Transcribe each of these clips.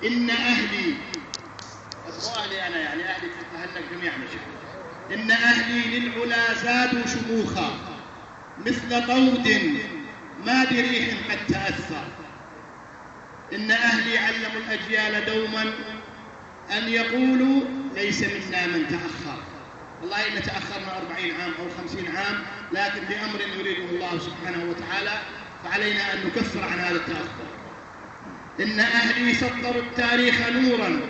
إن أهلي، أهلي أنا يعني أهلي أهلك جميعا، إن أهلي للعلا زادوا شموخا مثل طود ما بريح قد تأثر. إن أهلي علموا الأجيال دوما أن يقولوا ليس منا من تأخر. والله إن تأخرنا 40 عام أو 50 عام، لكن بأمر يريده الله سبحانه وتعالى فعلينا أن نكفر عن هذا التأخر. إن أهلي سطروا التاريخ نورا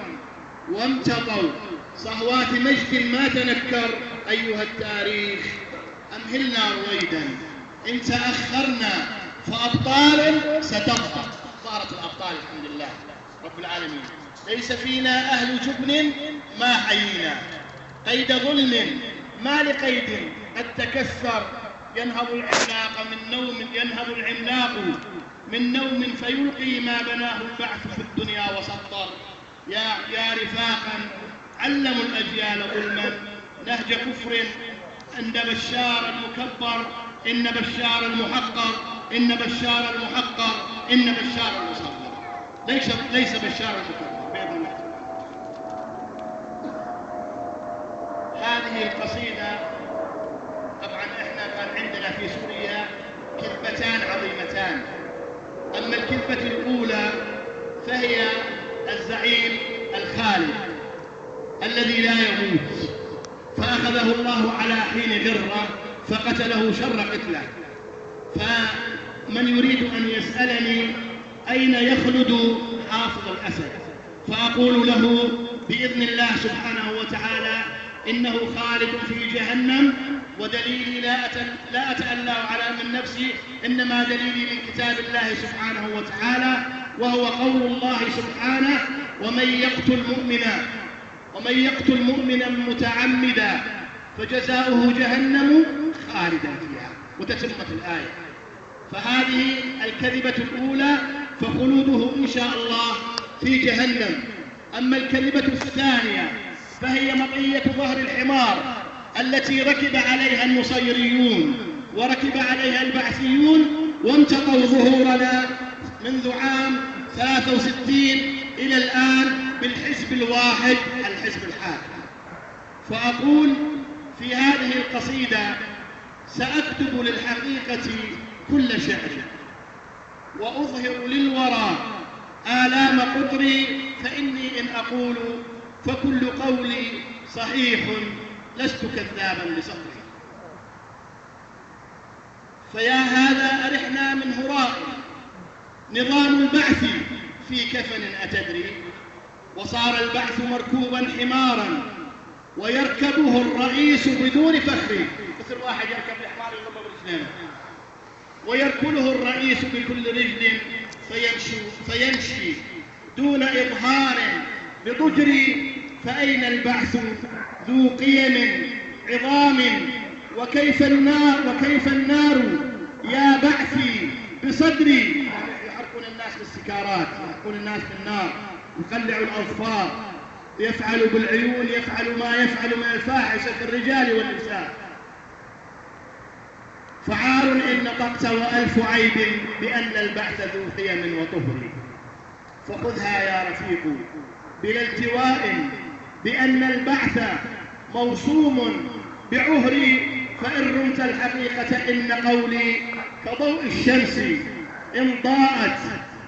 وامتطوا صهوات مجد ما تنكر. أيها التاريخ أمهلنا رويدا، إن تأخرنا فأبطال ستظهر. ظهرت الأبطال الحمد لله رب العالمين. ليس فينا أهل جبن ما حيينا، قيد ظلم ما لقيد قد تكثر. ينهض العملاق من نوم فيلقي ما بناه البعث في الدنيا وسطر. يا رفاقا علموا الأجيال ظلما نهج كفر عند بشار المكبر. إن بشار المحقر، إن بشار المحقر، إن بشار المصغر. ليس بشار المكبر بإذن الله. هذه القصيدة طبعا احنا كان عندنا في سوريا كذبتان عظيمتان. أما الكذبة الأولى فهي الزعيم الخالد الذي لا يموت، فأخذه الله على حين غرة فقتله شر قتله. فمن يريد أن يسألني أين يخلد حافظ الأسد، فأقول له بإذن الله سبحانه وتعالى إنه خالد في جهنم. ودليلي لا أتألى على من نفسي، إنما دليلي من كتاب الله سبحانه وتعالى، وهو قول الله سبحانه: ومن يقتل مؤمنا متعمدا فجزاؤه جهنم خالدا فيها. وتتمت الآية. فهذه الكذبة الأولى فخلوده إن شاء الله في جهنم. أما الكذبة الثانية فهي مطية ظهر الحمار التي ركب عليها النصيريون وركب عليها البعثيون وامتطوا ظهورنا منذ عام 63 إلى الآن بالحزب الواحد، الحزب الحاكم. فأقول في هذه القصيدة: سأكتب للحقيقة كل شعر وأظهر للورى آلام قدري، فإني إن أقول فكل قولي صحيح لست كذابا لصدري. فيا هذا أرحنا من هراء نظام البعث في كفن أتدري، وصار البعث مركوبا حمارا ويركبه الرئيس بدون فخر. مثل واحد يركب الحمار يضربه برجلين، ويركله الرئيس بكل رجل فيمشي دون إظهار بضجر. فأين البعث ذو قيم عظام؟ وكيف النار يا بعثي بصدري. يحرقون الناس بالسكارات، يحرقون الناس بالنار، يقلعوا الأظفار، يفعل بالعيون، يفعل ما يفعل من الفاحشة في الرجال والنساء. فعار إن نطقت وألف عيب بأن البعث ذو قيم وطهر. فخذها يا رفيق بلا التواء بأن البعث موصوم بعهري. فإن رمت الحقيقة إن قولي كضوء الشمس إن ضاءت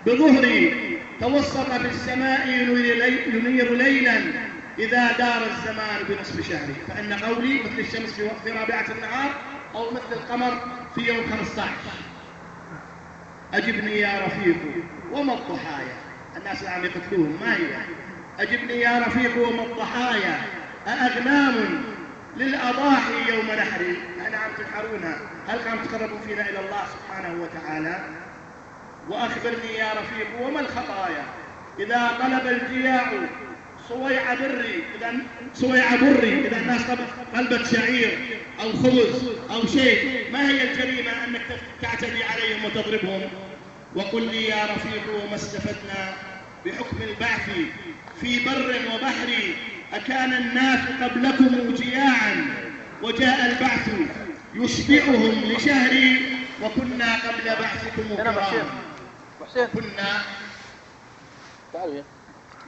بظهري. توسط في السماء ينير ليلا إذا دار الزمان بنصف شهري. فإن قولي مثل الشمس في رابعة النهار أو مثل القمر في يوم 15. أجبني يا رفيق وما الضحايا. الناس اللي عم يقتلوهم ما هي. أجبني يا رفيق وما الضحايا أأغنام للأضاحي يوم نحري. أنا عم تنحرونها، هل عم تقربوا فينا إلى الله سبحانه وتعالى؟ وأخبرني يا رفيق وما الخطايا إذا طلب الجياع صويع بري. إذا الناس طلبت شعير أو خبز أو شيء، ما هي الجريمة أنك تعتدي عليهم وتضربهم؟ وقل لي يا رفيق وما استفدنا بحكم البعث في بر وبحر. أكان الناس قبلكم جياعا وجاء البعث يشبعهم لشهر. وكنا قبل بعثكم كرام. كنا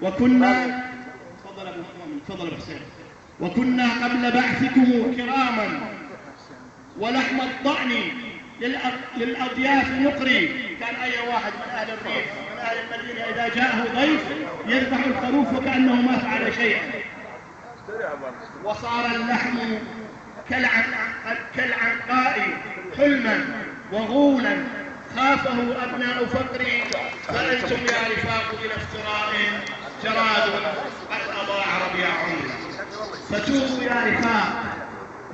وكنا تفضل أبو حسين. وكنا قبل بعثكم كراما، ولحم الضأن للأضياف نقري. كان أي واحد من أهل الريف من أهل المدينة إذا جاءه ضيف يذبح الخروف وكأنه ما فعل شيئا. وصار اللحم كالعنقاء حلما وغولا خافه أبناء فقري، فأنتم يا رفاق إلى افتراء جراد قد أضاع ربيع عمري. فتوبوا يا رفاق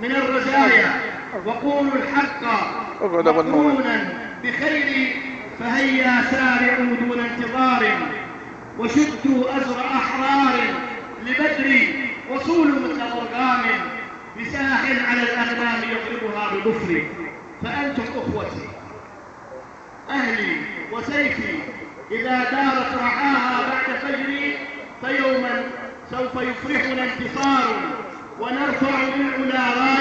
من الرزايا وقولوا الحق مقرونا بخير، فهيا سارعوا دون انتظار، وشدوا أزر أحرار لبدر، وصولوا مثل مرغام بساحل على الأغنام يضربها بظفر. فأنتم أخوتي أهلي وسيفي، إذا دارت رعاها بعد فجري، فيوما سوف يفرحنا انتصار ونرفع بالعلا